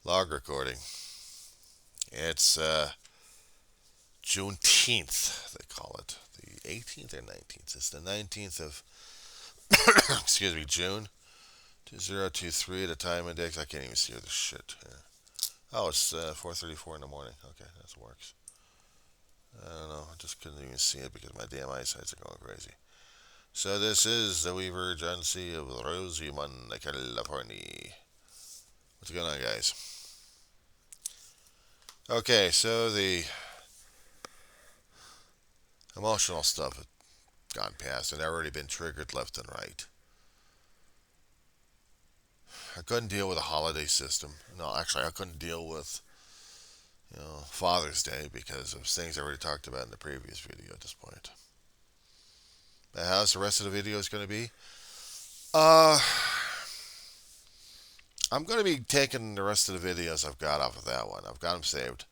Log recording. It's Juneteenth, they call it. The 18th or 19th. It's the 19th of, excuse me, June 2023. The time index, I can't even see this shit. Yeah. Oh, it's 4:34 in the morning. Okay, that works. I don't know. I just couldn't even see it because my damn eyesights are going crazy. So this is the Weaver Agency of Rosamond, California. What's going on, guys? Okay, so the emotional stuff had gone past and already been triggered left and right. I couldn't deal with a holiday system. No, actually, I couldn't deal with Father's Day because of things I already talked about in the previous video at this point. Now, how's the rest of the video is going to be? Uh, I'm going to be taking the rest of the videos I've got off of that one. I've got them saved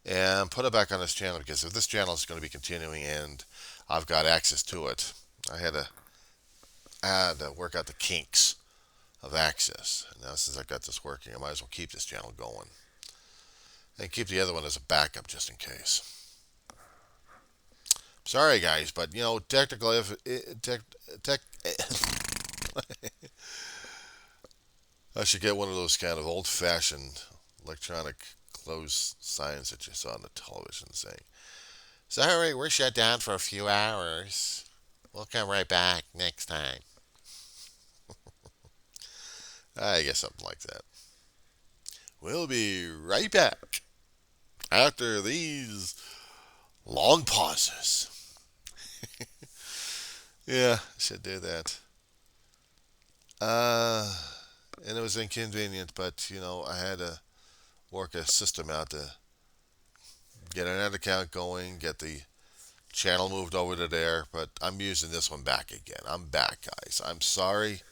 and put it back on this channel because if this channel is going to be continuing and I've got access to it, I had to work out the kinks of access. And now since I got this working, I might as well keep this channel going and keep the other one as a backup just in case. Sorry, guys, but technical if tech. I should get one of those kind of old-fashioned electronic close signs that you saw on the television saying, "Sorry, we're shut down for a few hours. We'll come right back next time." I guess something like that. We'll be right back after these long pauses. Yeah, should do that. Uh, and it was inconvenient, but I had to work a system out to get another account going, get the channel moved over to there. But I'm using this one back again. I'm back, guys. I'm sorry.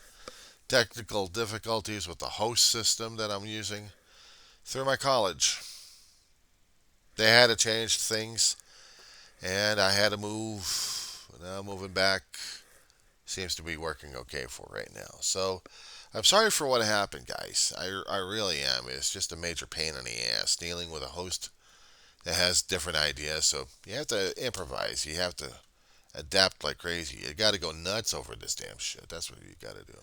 Technical difficulties with the host system that I'm using through my college. They had to change things, and I had to move. Now moving back seems to be working okay for right now. So I'm sorry for what happened, guys. I really am. It's just a major pain in the ass dealing with a host that has different ideas. So you have to improvise. You have to adapt like crazy. You got to go nuts over this damn shit. That's what you got to do.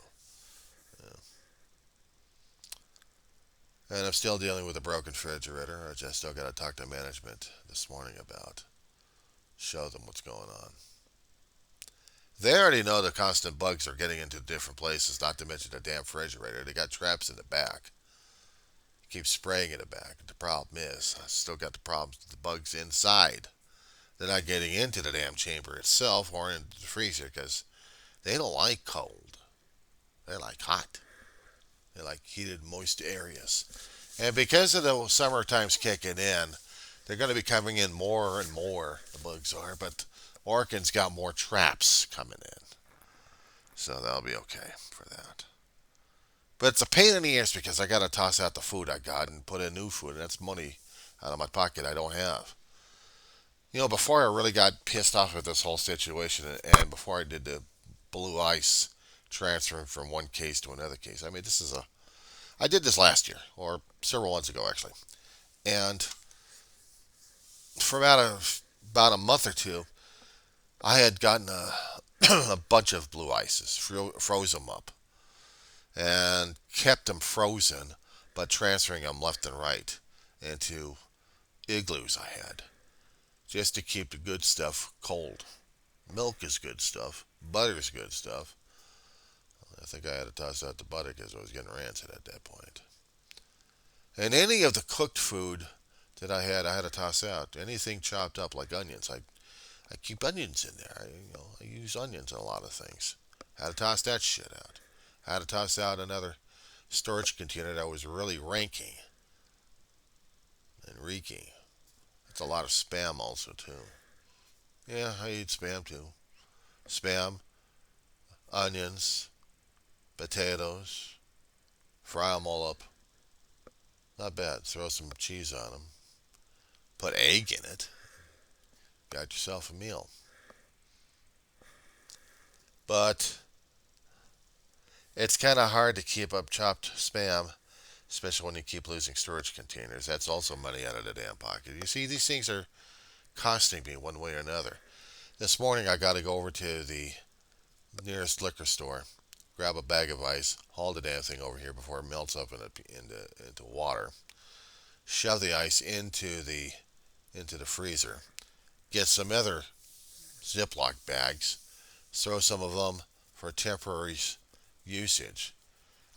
Yeah. And I'm still dealing with a broken refrigerator, which I still got to talk to management this morning about. Show them what's going on. They already know the constant bugs are getting into different places, not to mention the damn refrigerator. They got traps in the back. Keep spraying in the back. The problem is, I still got the problems with the bugs inside. They're not getting into the damn chamber itself or into the freezer because they don't like cold. They like hot. They like heated, moist areas. And because of the summer times kicking in, they're going to be coming in more and more, the bugs are. But Orkin's got more traps coming in. So that'll be okay for that. But it's a pain in the ass because I got to toss out the food I got and put in new food. And that's money out of my pocket I don't have. Before I really got pissed off with this whole situation and before I did the blue ice transfer from one case to another case, I mean, I did this last year or several months ago actually. And for about a month or two, I had gotten a bunch of blue ices, froze them up, and kept them frozen, but transferring them left and right into igloos I had, just to keep the good stuff cold. Milk is good stuff. Butter is good stuff. I think I had to toss out the butter because I was getting rancid at that point. And any of the cooked food that I had to toss out. Anything chopped up like onions, I keep onions in there. I use onions in a lot of things. I had to toss that shit out. I had to toss out another storage container that was really ranking and reeking. It's a lot of spam also too. Yeah, I eat spam too. Spam, onions, potatoes, fry them all up. Not bad. Throw some cheese on them. Put egg in it. Got yourself a meal. But it's kind of hard to keep up chopped spam especially when you keep losing storage containers. That's also money out of the damn pocket. You see, these things are costing me one way or another. This morning, I got to go over to the nearest liquor store, grab a bag of ice, haul the damn thing over here before it melts up into water, shove the ice into the freezer, get some other Ziploc bags, throw some of them for temporary usage.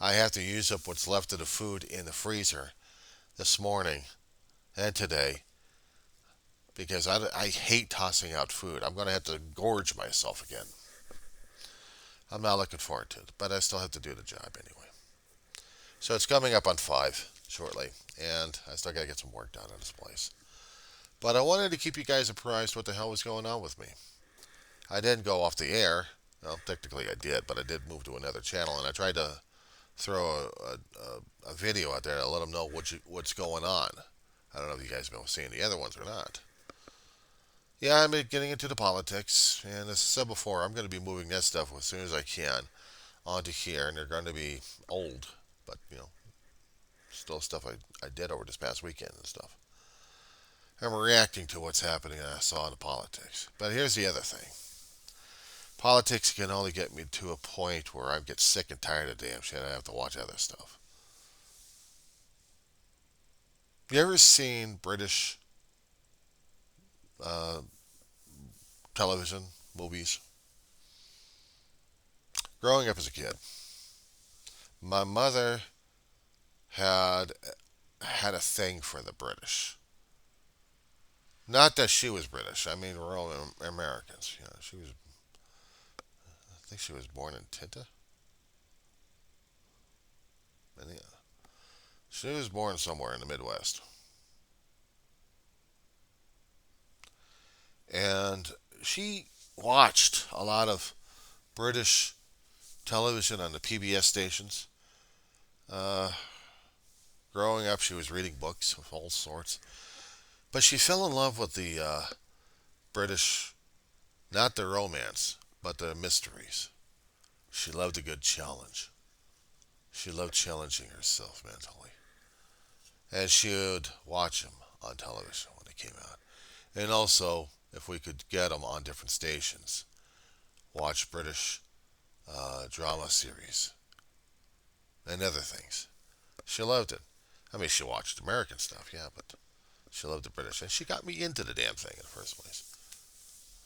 I have to use up what's left of the food in the freezer this morning and today because I hate tossing out food. I'm going to have to gorge myself again. I'm not looking forward to it, but I still have to do the job anyway. So it's coming up on 5 shortly, and I still got to get some work done on this place. But I wanted to keep you guys apprised what the hell was going on with me. I didn't go off the air. Well, technically I did, but I did move to another channel, and I tried to throw a video out there to let them know what's going on. I don't know if you guys have been seeing the other ones or not. Yeah, I'm getting into the politics, and as I said before, I'm going to be moving that stuff as soon as I can onto here, and they're going to be old, but still stuff I did over this past weekend and stuff. I'm reacting to what's happening and I saw in the politics. But here's the other thing. Politics can only get me to a point where I get sick and tired of damn shit. I have to watch other stuff. You ever seen British uh, television movies? Growing up as a kid, my mother had had a thing for the British. Not that she was British. I mean, we're all Americans. She was. I think she was born in Tinta. And yeah, she was born somewhere in the Midwest, and she watched a lot of British television on the PBS stations. Uh, Growing up, she was reading books of all sorts, but she fell in love with the British, not the romance, but the mysteries. She loved a good challenge. She loved challenging herself mentally. And she would watch them on television when they came out. And also, if we could get them on different stations, watch British drama series and other things. She loved it. I mean, she watched American stuff, yeah, but she loved the British. And she got me into the damn thing in the first place.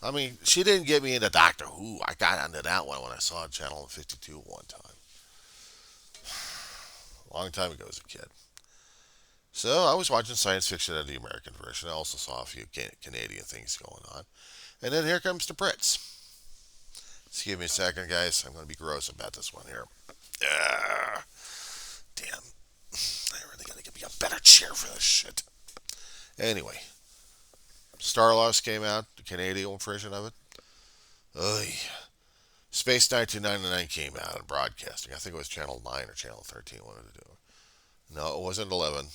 I mean, she didn't get me into Doctor Who. I got into that one when I saw Channel 52 one time. A long time ago as a kid. So I was watching science fiction of the American version. I also saw a few Canadian things going on. And then here comes the Brits. Excuse me a second, guys. I'm going to be gross about this one here. Damn. I really got to get me a better chair for this shit. Anyway, Starlost came out, the Canadian version of it. Ugh. Space 1999 came out in broadcasting. I think it was Channel 9 or Channel 13 wanted to do it. No, it wasn't 11.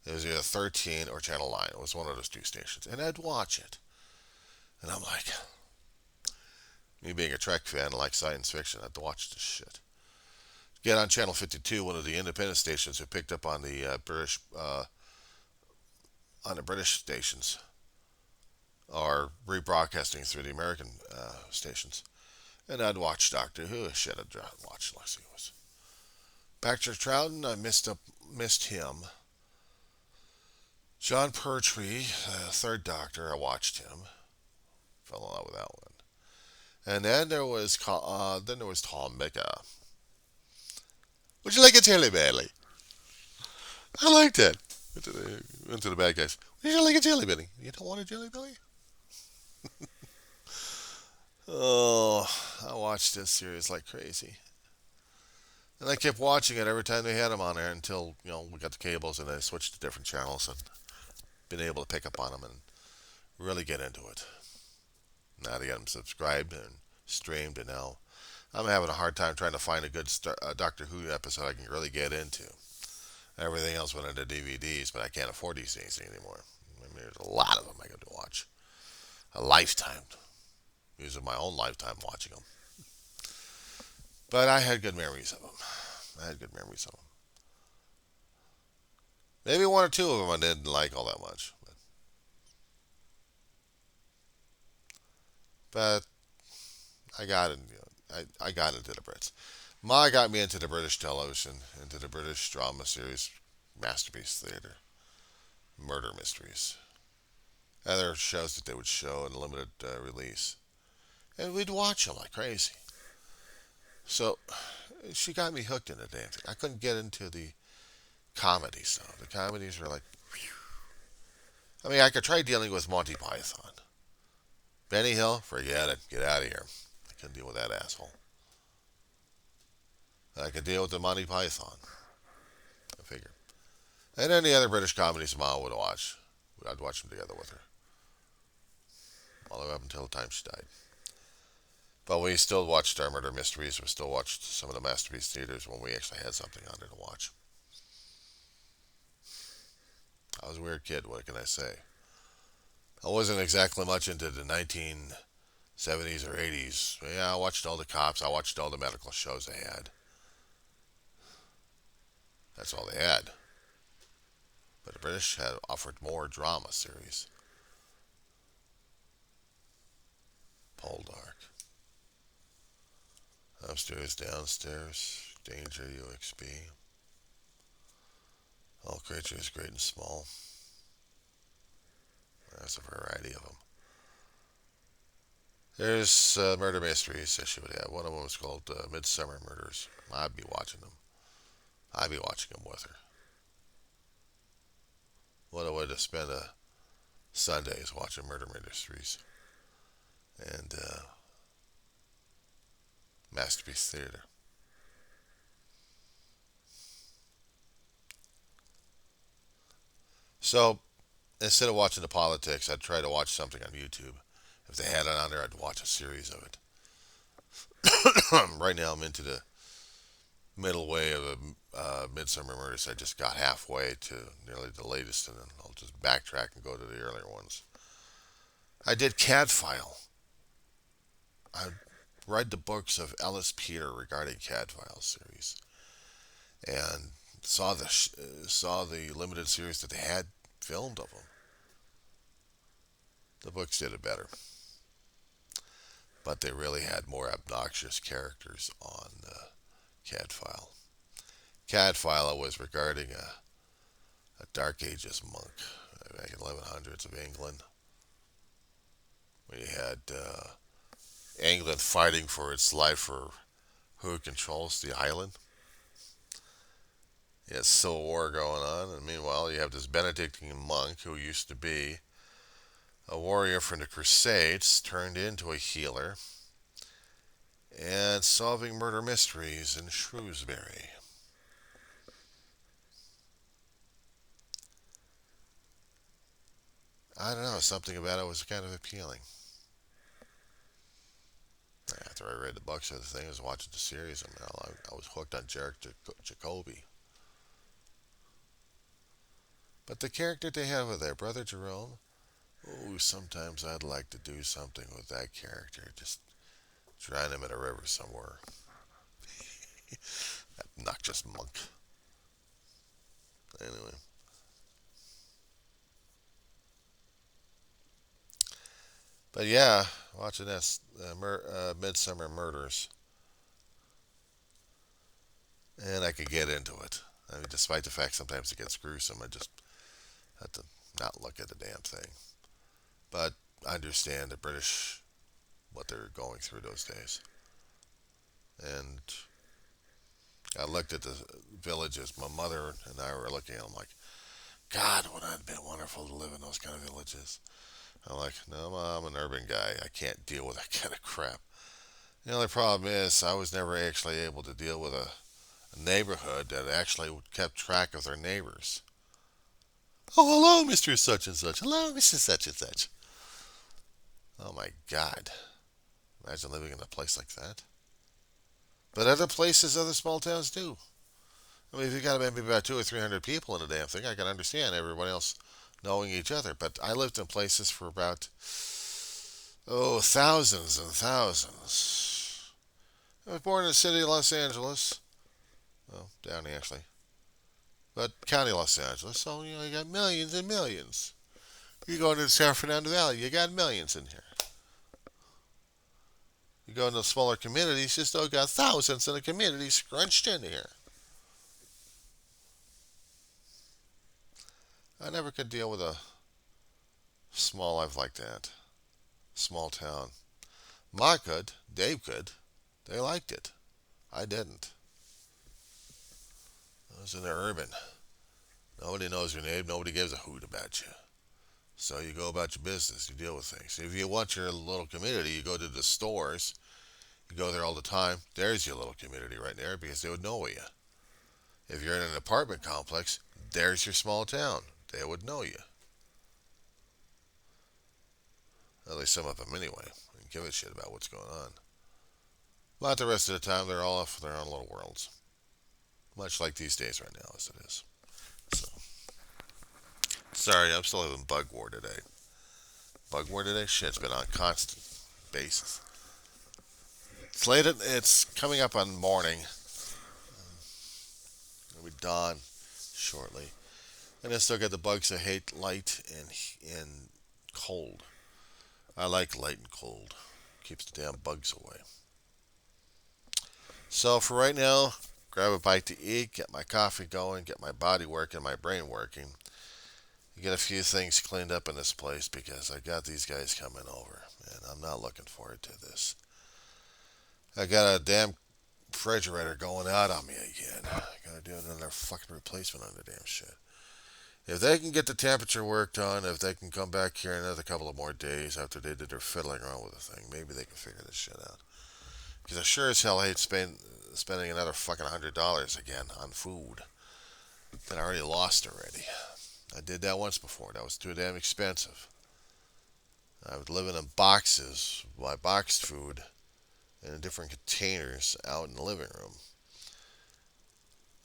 It was either 13 or Channel 9. It was one of those two stations. And I'd watch it. And I'm like, me being a Trek fan, I like science fiction, I'd watch this shit. Get on Channel 52, one of the independent stations who picked up on the British stations, are rebroadcasting through the American stations. And I'd watch Doctor Who. Shit, I'd watch Leslie was. Baxter Troughton, I missed him. John Pertwee, third Doctor, I watched him. Fell in love with that one. And then there was Tom Micah. Would you like a jelly belly? I liked it. Went to the bad guys. Would you like a jelly belly? You don't want a jelly belly? Oh, I watched this series like crazy. And I kept watching it every time they had them on there until, we got the cables and I switched to different channels and been able to pick up on them and really get into it. Now they got them subscribed and streamed, and now I'm having a hard time trying to find a good Doctor Who episode I can really get into. Everything else went into DVDs, but I can't afford these things anymore. I mean, there's a lot of them I got to watch. A lifetime. Using my own lifetime watching them. But I had good memories of them. Maybe one or two of them I didn't like all that much. But I got in, I got into the Brits. Ma got me into the British television, into the British drama series, Masterpiece Theatre, Murder Mysteries, other shows that they would show in limited release, and we'd watch them like crazy. So she got me hooked into dancing. I couldn't get into the comedies though. The comedies were like, I mean, I could try dealing with Monty Python, Benny Hill. Forget it. Get out of here. I couldn't deal with that asshole. I could deal with the Monty Python. I figure. And then the other British comedies Mom would watch. I'd watch them together with her. All the way up until the time she died. But we still watched our murder mysteries. We still watched some of the Masterpiece Theaters when we actually had something on there to watch. I was a weird kid, what can I say? I wasn't exactly much into the 1970s or 80s. Yeah, I watched all the cops. I watched all the medical shows they had. That's all they had. But the British had offered more drama series. Poldark. Upstairs, downstairs, Danger UXB. All creatures great and small. There's a variety of them. There's murder mysteries that she would have. One of them was called Midsummer Murders. I'd be watching them. I'd be watching them with her. What a way to spend a Sundays watching murder mysteries and Masterpiece Theater. So instead of watching the politics, I'd try to watch something on YouTube. If they had it on there, I'd watch a series of it. Right now, I'm into the middle way of the Midsummer Murders. I just got halfway to nearly the latest, and then I'll just backtrack and go to the earlier ones. I did Cadfile. I read the books of Ellis Peter regarding Cadfile series, and saw the limited series that they had filmed of them. The books did it better, but they really had more obnoxious characters on Cadfile. Cadfile was regarding a Dark Ages monk back in 1100s of England. We had England fighting for its life for who controls the island. You had civil war going on, and meanwhile you have this Benedictine monk who used to be a warrior from the Crusades turned into a healer and solving murder mysteries in Shrewsbury. I don't know, something about it was kind of appealing. After I read the books of the thing, I was watching the series, and I was hooked on Jarek Jacoby. But the character they have with their brother Jerome, oh, sometimes I'd like to do something with that character. Just drown him in a river somewhere. That obnoxious monk. Anyway. But yeah, watching this Midsummer Murders, and I could get into it. I mean, despite the fact sometimes it gets gruesome, I just have to not look at the damn thing. But I understand the British, what they're going through those days. And I looked at the villages. My mother and I were looking at them like, God, wouldn't it have been wonderful to live in those kind of villages? I'm like, no, I'm an urban guy. I can't deal with that kind of crap. The only problem is I was never actually able to deal with a neighborhood that actually kept track of their neighbors. Oh, hello, Mr. Such and Such. Hello, Mrs. Such and Such. Oh my God. Imagine living in a place like that. But other places, other small towns do. I mean, if you got maybe about 200 or 300 people in a damn thing, I can understand everyone else knowing each other. But I lived in places for about, thousands and thousands. I was born in the city of Los Angeles. Well, down actually. but County Los Angeles. So you got millions and millions. You go into the San Fernando Valley, you got millions in here. You go into smaller communities, you still got thousands in the community scrunched in here. I never could deal with a small life like that. Small town. Ma could. Dave could. They liked it. I didn't. I was in the urban. Nobody knows your name. Nobody gives a hoot about you. So you go about your business. You deal with things. If you want your little community, you go to the stores. You go there all the time. There's your little community right there because they would know you. If you're in an apartment complex, there's your small town. They would know you. At least some of them anyway. They give a shit about what's going on. But the rest of the time, they're all off in their own little worlds. Much like these days right now, as it is. So, sorry, I'm still having bug war today. Bug war today? Shit's been on constant basis. It's late. It's coming up on morning. It'll be dawn shortly. And I still got the bugs that hate light and cold. I like light and cold. Keeps the damn bugs away. So for right now, grab a bite to eat, get my coffee going, get my body working, my brain working. Get a few things cleaned up in this place because I got these guys coming over, and I'm not looking forward to this. I got a damn refrigerator going out on me again. I gotta do another fucking replacement on the damn shit. If they can get the temperature work done, if they can come back here another couple of more days after they did their fiddling around with the thing, maybe they can figure this shit out. Because I sure as hell hate spending another fucking $100 again on food that I already lost already. I did that once before. That was too damn expensive. I was living in boxes, my boxed food, in different containers out in the living room.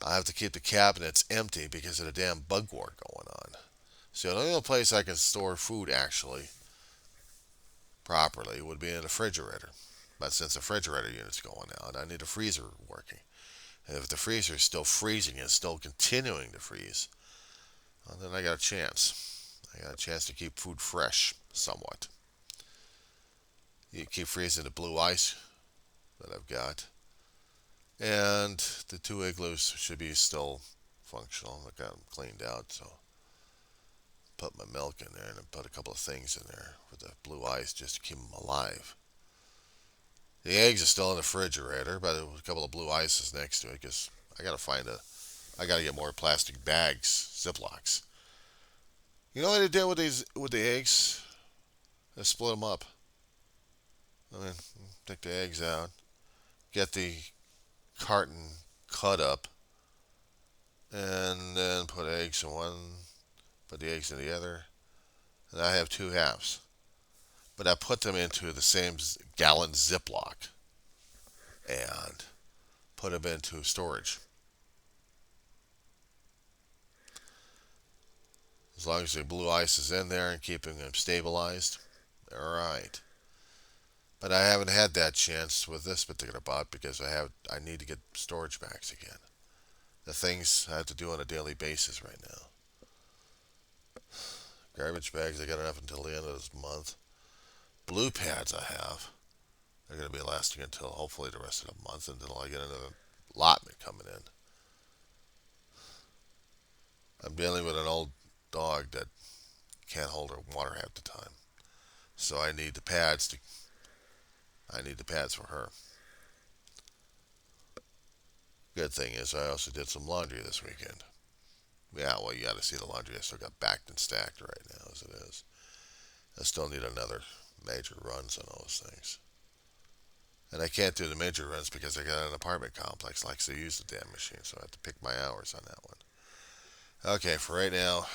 I have to keep the cabinets empty because of the damn bug war going on. So the only place I can store food actually properly would be in a refrigerator. But since the refrigerator unit's going out, I need a freezer working. And if the freezer is still freezing and still continuing to freeze, well, then I got a chance. I got a chance to keep food fresh somewhat. You keep freezing the blue ice that I've got. And the two igloos should be still functional. I got them cleaned out, so put my milk in there and put a couple of things in there with the blue ice just to keep them alive. The eggs are still in the refrigerator, but a couple of blue ices next to it because I gotta get more plastic bags, Ziplocs. You know what they did with the eggs? They split them up. I mean, take the eggs out, get the carton cut up, and then put eggs in one, put the eggs in the other, and I have two halves. But I put them into the same gallon Ziploc and put them into storage. As long as the blue ice is in there and keeping them stabilized, they're alright. But I haven't had that chance with this particular bot because I need to get storage bags again. The things I have to do on a daily basis right now. Garbage bags, I got enough until the end of this month. Blue pads I have. They're going to be lasting until hopefully the rest of the month until I get another allotment coming in. I'm dealing with an old dog that can't hold her water half the time. So I need the pads for her. Good thing is I also did some laundry this weekend. Yeah, well, you got to see the laundry. I still got backed and stacked right now as it is. I still need another major runs on those things. And I can't do the major runs because I got an apartment complex likes to use the damn machine, so I have to pick my hours on that one. Okay, for right now,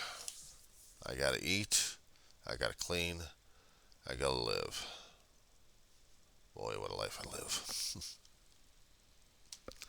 I gotta eat, I gotta clean, I gotta live. Boy, what a life I live.